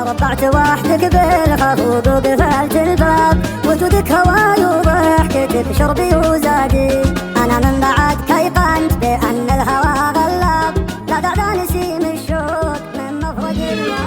ربعت وحدك بالخفوق وقفلت الباب، وجودك هواي وضحكتك شربي وزادي. أنا من بعدك أيقنت بأن الهوى غلاب، لا دعنا نسيم الشوق من مفرق الوادي.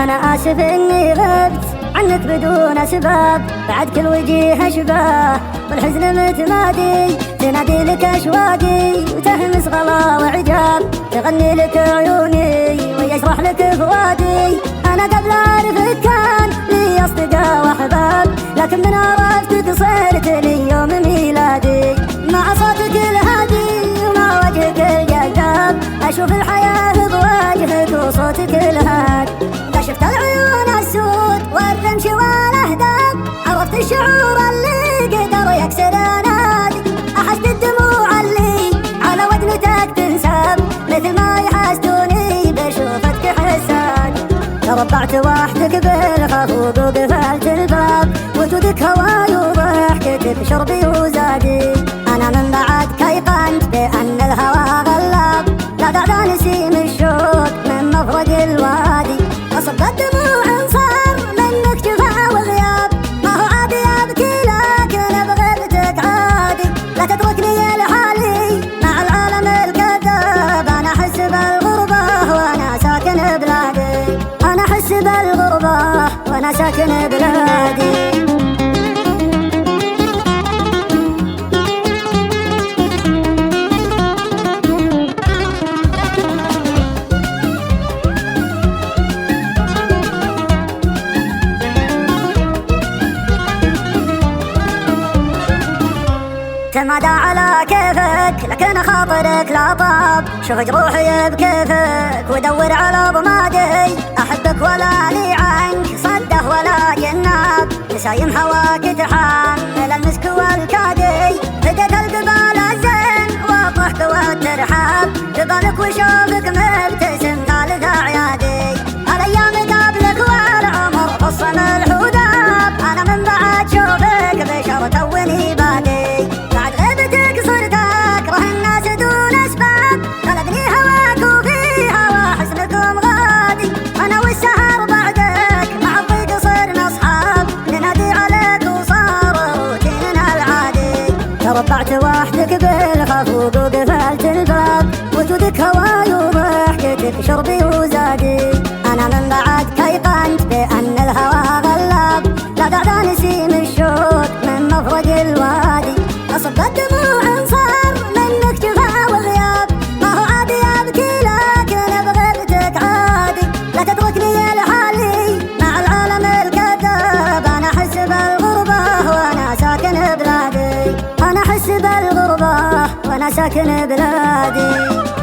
أنا آسف إني غبت عنك بدون أسباب، بعد كل وجيه أشباه والحزن متمادي. تنادي لك أشواقي وتهمس غلا وعجاب، تغني لك عيوني ويشرح لك فؤادي. أنا قبل أعرفك كان لي أصدقاء وأحباب، لكن من عرفتك صرت لي يوم ميلادي. مع صوتك الهادي ومع وجهك الجذاب، أشوف الحياة بوجهك وصوتك الهادي. كشفت العيون السود والرمش والاهداب، عرفت الشعور اللي قدر يكسر انادي. احست الدموع اللي على ودنتك تنساب، مثل ما يحسدوني بشوفتك حسادي. تربعت وحدك بالخفوق وقفلت الباب، وجودك هواي وضحكتك شربي وزادي. انا من بعدك ايقنت بان الهوى غلاب، لا دعنا نسيم الشوق من مفرق الوادي. أصب الدموع انصار منك جفا وغياب، ما هو عادي أبكي لكن بغيبتك عادي. لا تتركني لحالي مع العالم الكذاب، أنا أحس بالغربة وأنا ساكن بلادي. أنا أحس بالغربة وأنا ساكن بلادي. تمادى على كيفك لكن خاطرك لا طاب، شوف جروحي بكيفك ودور على ضمادي. أحبك ولا لي عنك صده ولا جناب، نسايم هواك تحمل المسك والكادي. بدت القبال الزين والضحك والترحاب، قبالك وشوفك مبتسم ثالث أعيادي. الأيام قبلك والعمر قصم الحداب، أنا من بعد شوفك بشر توني بادي. ربعت وحدك بالخفوق وقفلت الباب، وجودك هواي وضحكتك شربي وزادي. أنا من بعدك أيقنت بأن الهوى غلاب، لا دعنا نسيم الشوق من مفرق الوادي. أصب الدموع انصار منك جفا وغياب، ما هو عادي أبكي لكن بغيبتك عادي. لا تتركني لحالي مع العالم الكذاب، أنا أحس بالغربة وأنا ساكن بلادي. أنا أحس بالغربة وأنا ساكن بلادي.